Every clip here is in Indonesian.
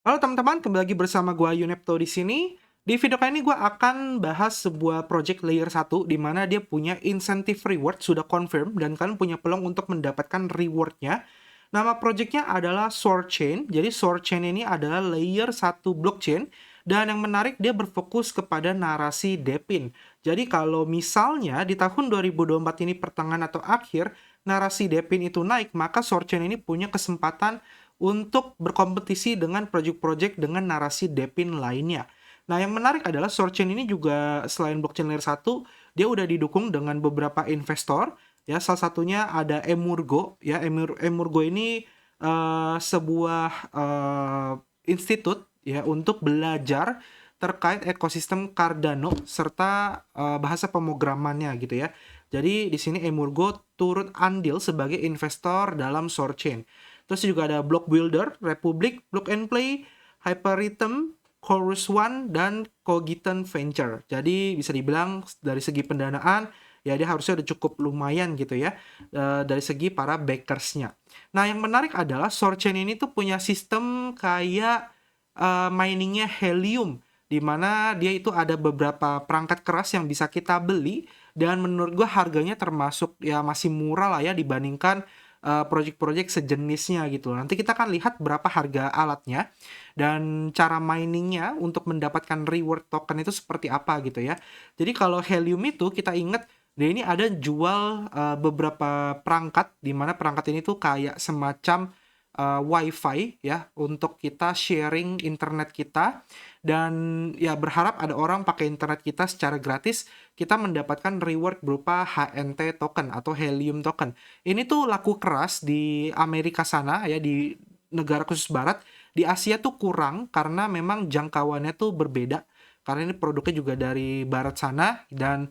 Halo teman-teman, kembali lagi bersama gua Yunepto di sini. Di video kali ini gua akan bahas sebuah project layer 1 di mana dia punya incentive reward sudah confirm dan kalian punya peluang untuk mendapatkan rewardnya. Nama projectnya adalah Sword Chain. Jadi Sword Chain ini adalah layer 1 blockchain dan yang menarik dia berfokus kepada narasi DePIN. Jadi kalau misalnya di tahun 2024 ini pertengahan atau akhir narasi DePIN itu naik, maka Sword Chain ini punya kesempatan untuk berkompetisi dengan project-project dengan narasi DePIN lainnya. Nah, yang menarik adalah Sorchain ini juga selain blockchain layer 1, dia udah didukung dengan beberapa investor, ya, salah satunya ada Emurgo, ya, Emurgo ini sebuah institut, ya, untuk belajar terkait ekosistem Cardano serta bahasa pemrogramannya gitu ya. Jadi di sini Emurgo turut andil sebagai investor dalam Sorchain. Terus juga ada Block Builder, Republic, Block and Play, Hyperrhythm, Chorus One, dan Cogitant Venture. Jadi bisa dibilang dari segi pendanaan, ya dia harusnya udah cukup lumayan gitu ya, dari segi para backersnya. Nah yang menarik adalah Sorchain ini tuh punya sistem kayak miningnya Helium, di mana dia itu ada beberapa perangkat keras yang bisa kita beli, dan menurut gua harganya termasuk ya masih murah lah ya dibandingkan project-project sejenisnya gitu. Nanti kita akan lihat berapa harga alatnya dan cara miningnya untuk mendapatkan reward token itu seperti apa gitu ya. Jadi kalau Helium itu kita ingat dia ini ada jual beberapa perangkat di mana perangkat ini tuh kayak semacam WiFi ya untuk kita sharing internet kita dan ya berharap ada orang pakai internet kita secara gratis, kita mendapatkan reward berupa HNT token atau Helium token. Ini tuh laku keras di Amerika sana ya, di negara khusus barat. Di Asia tuh kurang karena memang jangkauannya tuh berbeda. Karena ini produknya juga dari barat sana dan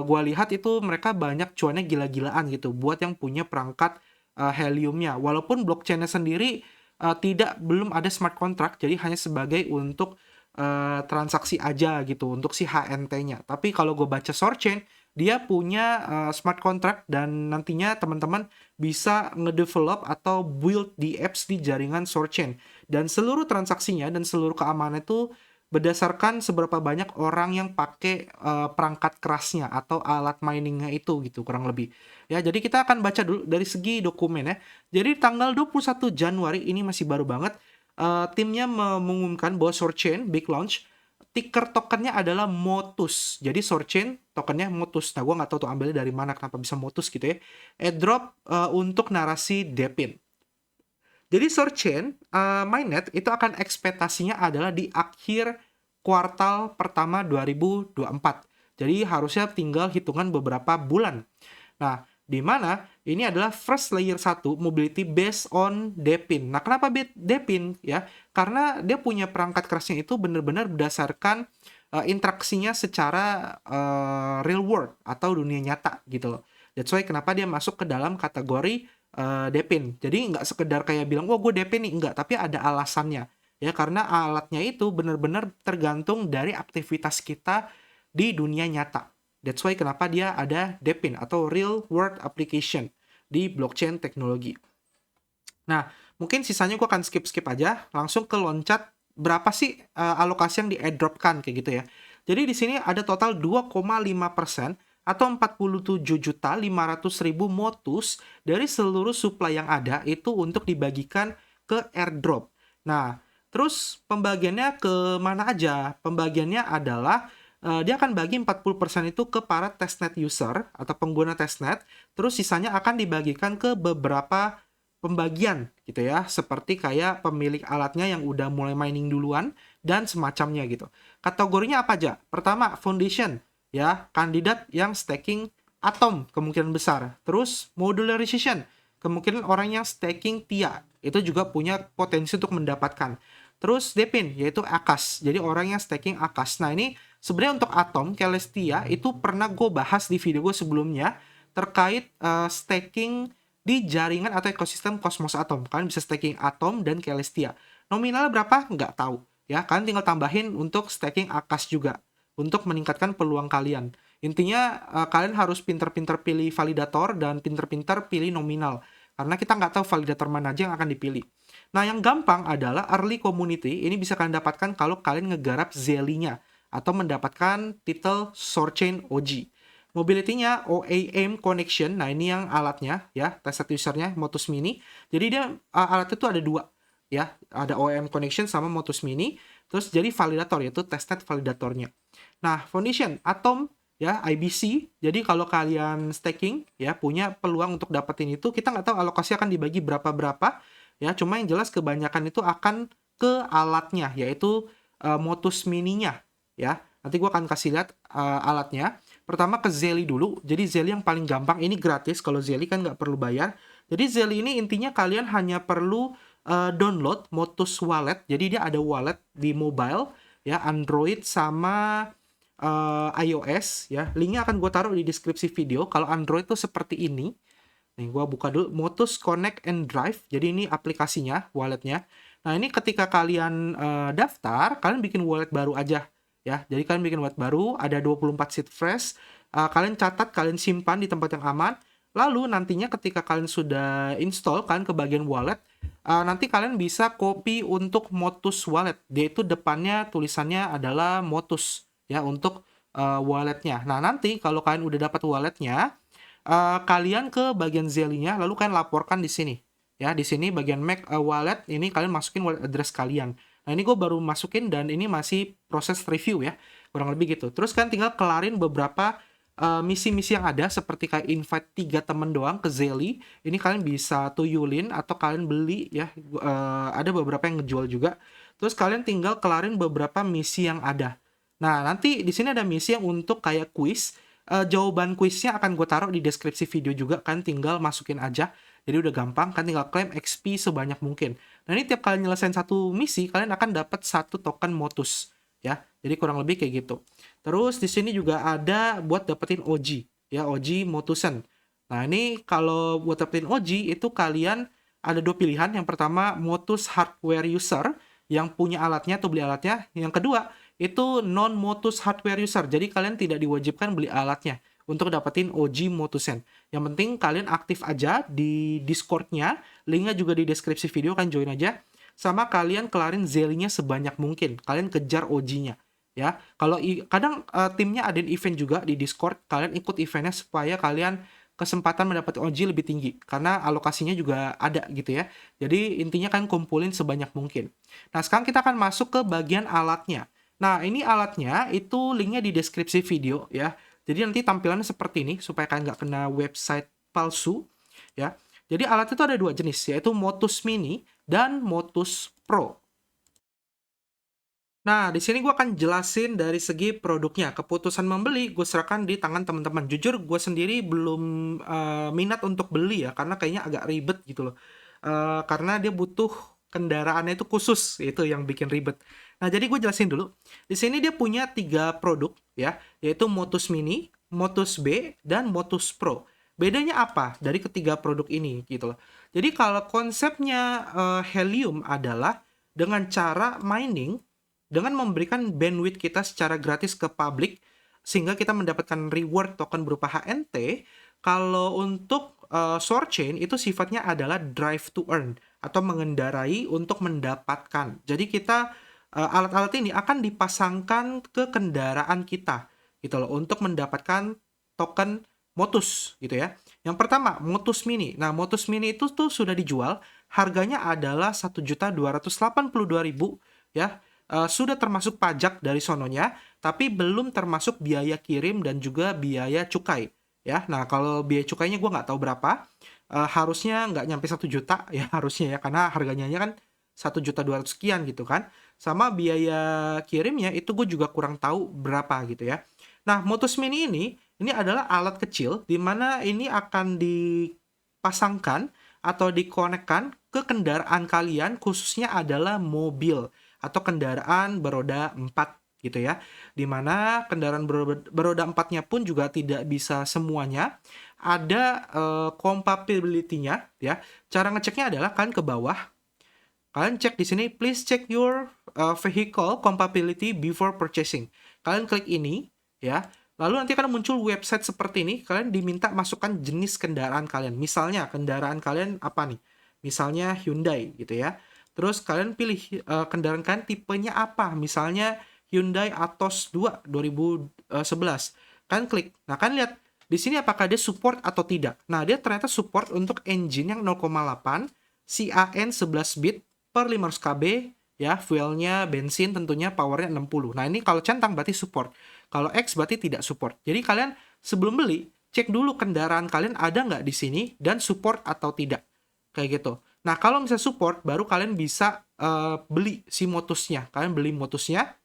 gua lihat itu mereka banyak cuannya gila-gilaan gitu buat yang punya perangkat Heliumnya. Walaupun blockchainnya sendiri belum ada smart contract, jadi hanya sebagai untuk transaksi aja gitu untuk si HNT-nya. Tapi kalau gue baca Sorchain, dia punya smart contract dan nantinya teman-teman bisa ngedevelop atau build di apps di jaringan Sorchain. Dan seluruh transaksinya dan seluruh keamanan itu berdasarkan seberapa banyak orang yang pakai perangkat kerasnya atau alat miningnya itu gitu kurang lebih. Ya, jadi kita akan baca dulu dari segi dokumen ya. Jadi tanggal 21 Januari ini masih baru banget timnya mengumumkan bahwa Sorchain Big Launch ticker tokennya adalah Motus. Jadi Sorchain tokennya Motus. Nah, gue nggak tahu tuh ambilnya dari mana, kenapa bisa Motus gitu ya. Airdrop untuk narasi DePIN. Jadi Sorchain mainnet itu akan ekspektasinya adalah di akhir kuartal pertama 2024. Jadi harusnya tinggal hitungan beberapa bulan. Nah, di mana ini adalah first layer 1 mobility based on DePIN. Nah, kenapa DePIN ya? Karena dia punya perangkat kerasnya itu benar-benar berdasarkan interaksinya secara real world atau dunia nyata gitu loh. That's why kenapa dia masuk ke dalam kategori DePIN. Jadi nggak sekedar kayak bilang, wah gue DePIN nih, enggak, tapi ada alasannya. Ya, karena alatnya itu benar-benar tergantung dari aktivitas kita di dunia nyata. That's why kenapa dia ada DePIN atau Real World Application di blockchain teknologi. Nah, mungkin sisanya gue akan skip-skip aja, langsung ke loncat berapa sih alokasi yang di-airdropkan kayak gitu ya. Jadi di sini ada total 2,5% atau 47.500.000 motus dari seluruh supply yang ada itu untuk dibagikan ke airdrop. Nah, terus pembagiannya ke mana aja? Pembagiannya adalah dia akan bagi 40% itu ke para testnet user atau pengguna testnet, terus sisanya akan dibagikan ke beberapa pembagian gitu ya, seperti kayak pemilik alatnya yang udah mulai mining duluan dan semacamnya gitu. Kategorinya apa aja? Pertama, foundation ya, kandidat yang staking Atom kemungkinan besar. Terus modularization, kemungkinan orang yang staking TIA itu juga punya potensi untuk mendapatkan. Terus DePIN yaitu AKAS, jadi orang yang staking AKAS. Nah ini sebenarnya untuk Atom, Celestia itu pernah gue bahas di video gue sebelumnya terkait staking di jaringan atau ekosistem Cosmos Atom. Kalian bisa staking Atom dan Celestia. Nominalnya berapa? Nggak tahu. Ya, kalian tinggal tambahin untuk staking AKAS juga untuk meningkatkan peluang kalian. Intinya kalian harus pinter-pinter pilih validator dan pinter-pinter pilih nominal. Karena kita nggak tahu validator mana aja yang akan dipilih. Nah, yang gampang adalah early community. Ini bisa kalian dapatkan kalau kalian ngegarap Zeli-nya atau mendapatkan titel Swordchain OG. Mobility-nya OAM connection. Nah, ini yang alatnya ya, tested user-nya Motus Mini. Jadi dia alatnya itu ada dua ya, ada OAM connection sama Motus Mini. Terus jadi validator, yaitu testnet validatornya. Nah, foundation Atom ya, IBC. Jadi kalau kalian staking ya, punya peluang untuk dapetin itu, kita nggak tahu alokasi akan dibagi berapa-berapa ya, cuma yang jelas kebanyakan itu akan ke alatnya, yaitu Motus Mininya ya. Nanti gue akan kasih lihat alatnya. Pertama ke Zeli dulu. Jadi Zeli yang paling gampang, ini gratis. Kalau Zeli kan nggak perlu bayar. Jadi Zeli ini intinya kalian hanya perlu download Motus Wallet. Jadi dia ada wallet di mobile ya, Android sama iOS ya. Linknya akan gue taruh di deskripsi video. Kalau Android tuh seperti ini. Nih, gue buka dulu Motus Connect and Drive. Jadi ini aplikasinya, walletnya. Nah, ini ketika kalian daftar, kalian bikin wallet baru aja ya. Jadi kalian bikin wallet baru, ada 24 seed phrase. Kalian catat, kalian simpan di tempat yang aman. Lalu nantinya ketika kalian sudah install, kalian ke bagian wallet, nanti kalian bisa copy untuk Motus Wallet. Dia itu depannya tulisannya adalah Motus ya, untuk walletnya. Nah, nanti kalau kalian udah dapat walletnya, kalian ke bagian Zeli-nya, lalu kalian laporkan di sini. Ya, di sini bagian make a wallet, ini kalian masukin wallet address kalian. Nah, ini gue baru masukin dan ini masih proses review ya, kurang lebih gitu. Terus kalian tinggal kelarin beberapa misi-misi yang ada, seperti kayak invite 3 temen doang ke Zeli. Ini kalian bisa tuyulin atau kalian beli ya. Ada beberapa yang ngejual juga. Terus kalian tinggal kelarin beberapa misi yang ada. Nah, nanti di sini ada misi yang untuk kayak quiz. Jawaban kuisnya akan gue taruh di deskripsi video juga, kan tinggal masukin aja. Jadi udah gampang, kan tinggal klaim XP sebanyak mungkin. Nah, ini tiap kalian nyelesain satu misi, kalian akan dapat 1 token Motus ya. Jadi kurang lebih kayak gitu. Terus di sini juga ada buat dapetin OG ya, OG Motusen. Nah, ini kalau buat dapetin OG itu kalian ada 2 pilihan. Yang pertama Motus hardware user yang punya alatnya atau beli alatnya. Yang kedua itu non-Motus hardware user. Jadi kalian tidak diwajibkan beli alatnya untuk dapetin OG Motusen. Yang penting kalian aktif aja di Discord-nya. Linknya juga di deskripsi video, kan join aja. Sama kalian kelarin Zeli-nya sebanyak mungkin. Kalian kejar OG-nya ya. Kalau kadang timnya ada event juga di Discord, kalian ikut eventnya supaya kalian kesempatan mendapat OG lebih tinggi, karena alokasinya juga ada gitu ya. Jadi intinya kan kumpulin sebanyak mungkin. Nah, sekarang kita akan masuk ke bagian alatnya. Nah, ini alatnya itu linknya di deskripsi video ya. Jadi nanti tampilannya seperti ini supaya kalian nggak kena website palsu ya. Jadi alat itu ada 2 jenis, yaitu Motus Mini dan Motus Pro. Nah, di sini gue akan jelasin dari segi produknya. Keputusan membeli gue serahkan di tangan teman-teman. Jujur, gue sendiri belum minat untuk beli ya, karena kayaknya agak ribet gitu loh. Karena dia butuh kendaraannya itu khusus, itu yang bikin ribet. Nah, jadi gue jelasin dulu. Di sini dia punya 3 produk ya, yaitu Motus Mini, Motus B, dan Motus Pro. Bedanya apa dari ketiga produk ini gitu loh. Jadi kalau konsepnya Helium adalah dengan cara mining, dengan memberikan bandwidth kita secara gratis ke publik, sehingga kita mendapatkan reward token berupa HNT. Kalau untuk Swordchain itu sifatnya adalah drive to earn, atau mengendarai untuk mendapatkan. Jadi kita alat-alat ini akan dipasangkan ke kendaraan kita gitu loh, untuk mendapatkan token Motus gitu ya. Yang pertama, Motus Mini. Nah, Motus Mini itu tuh sudah dijual, harganya adalah 1.282.000 ya. Sudah termasuk pajak dari sononya, tapi belum termasuk biaya kirim dan juga biaya cukai ya. Nah, kalau biaya cukainya gue nggak tahu berapa. Harusnya nggak nyampe 1 juta ya, harusnya ya, karena harganya kan 1.200.000 sekian gitu kan. Sama biaya kirimnya itu gue juga kurang tahu berapa gitu ya. Nah, Motus Mini ini adalah alat kecil di mana ini akan dipasangkan atau dikonekkan ke kendaraan kalian, khususnya adalah mobil atau kendaraan beroda 4 gitu ya. Dimana kendaraan beroda 4-nya pun juga tidak bisa semuanya. Ada compatibility-nya ya. Cara ngeceknya adalah kalian ke bawah. Kalian cek di sini, please check your vehicle compatibility before purchasing. Kalian klik ini ya. Lalu nanti akan muncul website seperti ini. Kalian diminta masukkan jenis kendaraan kalian. Misalnya kendaraan kalian apa nih? Misalnya Hyundai gitu ya. Terus kalian pilih kendaraan kalian tipenya apa. Misalnya Hyundai Atos 2 2011. Kalian klik. Nah, kalian lihat di sini apakah dia support atau tidak. Nah, dia ternyata support untuk engine yang 0,8 CAN 11 bit per 500 kb ya, fuelnya bensin tentunya, powernya 60. Nah, ini kalau centang berarti support. Kalau X berarti tidak support. Jadi kalian sebelum beli, cek dulu kendaraan kalian ada nggak di sini dan support atau tidak. Kayak gitu. Nah, kalau misalnya support, baru kalian bisa beli si Motusnya. Kalian beli Motusnya,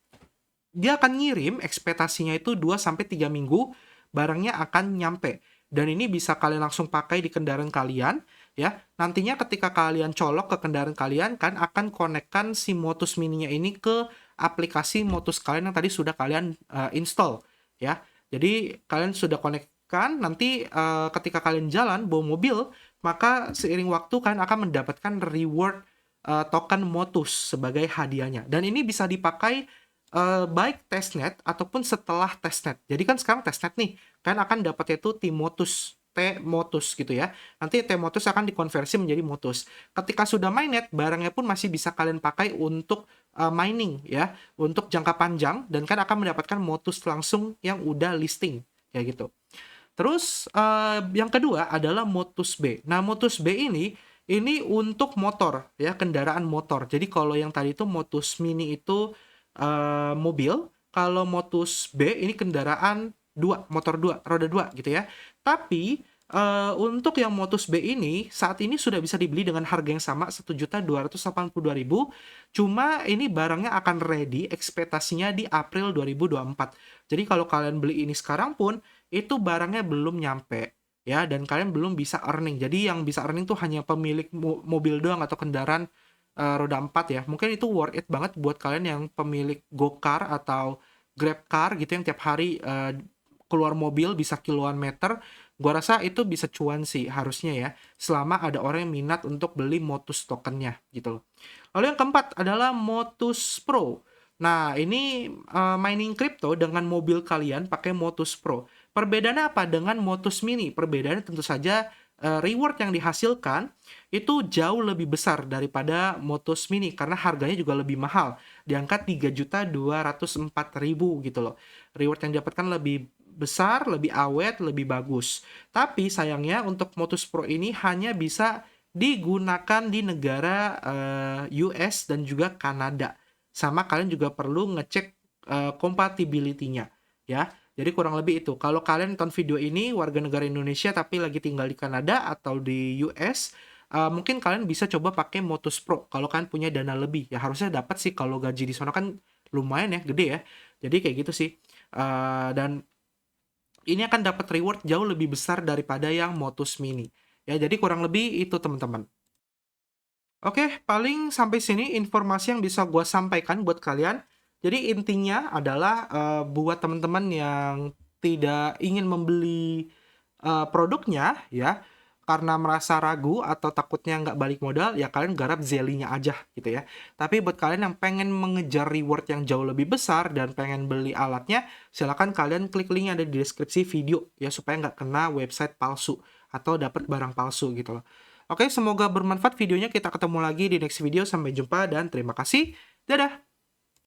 dia akan ngirim, ekspektasinya itu 2-3 minggu, barangnya akan nyampe. Dan ini bisa kalian langsung pakai di kendaraan kalian, ya. Nantinya ketika kalian colok ke kendaraan kalian, kan akan konekkan si Motus Mini-nya ini ke aplikasi Motus kalian yang tadi sudah kalian install, ya. Jadi kalian sudah konekkan, nanti ketika kalian jalan bawa mobil, maka seiring waktu kalian akan mendapatkan reward token Motus sebagai hadiahnya. Dan ini bisa dipakai baik testnet ataupun setelah testnet. Jadi kan sekarang testnet nih, kan akan dapat itu T-Motus, T-Motus gitu ya. Nanti T-Motus akan dikonversi menjadi Motus. Ketika sudah mainnet, barangnya pun masih bisa kalian pakai untuk mining ya, untuk jangka panjang, dan kan akan mendapatkan Motus langsung yang udah listing, kayak gitu. Terus yang kedua adalah Motus B. Nah, Motus B ini untuk motor ya, kendaraan motor. Jadi kalau yang tadi itu Motus Mini itu mobil, kalau Motus B ini kendaraan motor 2 roda 2 gitu ya. Tapi untuk yang Motus B ini saat ini sudah bisa dibeli dengan harga yang sama 1.282.000. Cuma ini barangnya akan ready ekspektasinya di April 2024. Jadi kalau kalian beli ini sekarang pun itu barangnya belum nyampe ya, dan kalian belum bisa earning. Jadi yang bisa earning tuh hanya pemilik mobil doang atau kendaraan roda 4 ya. Mungkin itu worth it banget buat kalian yang pemilik go-car atau grab car gitu yang tiap hari keluar mobil bisa kiloan meter. Gua rasa itu bisa cuan sih harusnya ya, selama ada orang yang minat untuk beli Motus tokennya gitu loh. Lalu yang keempat adalah Motus Pro. Nah, ini mining crypto dengan mobil kalian pakai Motus Pro. Perbedaannya apa dengan Motus Mini? Perbedaannya tentu saja reward yang dihasilkan itu jauh lebih besar daripada Motus Mini karena harganya juga lebih mahal, di angka 3.204.000 gitu loh. Reward yang didapatkan lebih besar, lebih awet, lebih bagus. Tapi sayangnya untuk Motus Pro ini hanya bisa digunakan di negara US dan juga Kanada. Sama kalian juga perlu ngecek compatibility-nya ya. Jadi kurang lebih itu. Kalau kalian nonton video ini warga negara Indonesia tapi lagi tinggal di Kanada atau di US, mungkin kalian bisa coba pakai Motus Pro kalau kalian punya dana lebih. Ya harusnya dapat sih, kalau gaji di sana kan lumayan ya, gede ya. Jadi kayak gitu sih. Dan ini akan dapat reward jauh lebih besar daripada yang Motus Mini. Ya, jadi kurang lebih itu teman-teman. Oke, paling sampai sini informasi yang bisa gue sampaikan buat kalian. Jadi intinya adalah buat teman-teman yang tidak ingin membeli produknya ya, karena merasa ragu atau takutnya nggak balik modal, ya kalian garap Zelly-nya aja gitu ya. Tapi buat kalian yang pengen mengejar reward yang jauh lebih besar dan pengen beli alatnya, silakan kalian klik link yang ada di deskripsi video ya, supaya nggak kena website palsu atau dapat barang palsu gitu loh. Oke, semoga bermanfaat videonya. Kita ketemu lagi di next video. Sampai jumpa dan terima kasih. Dadah!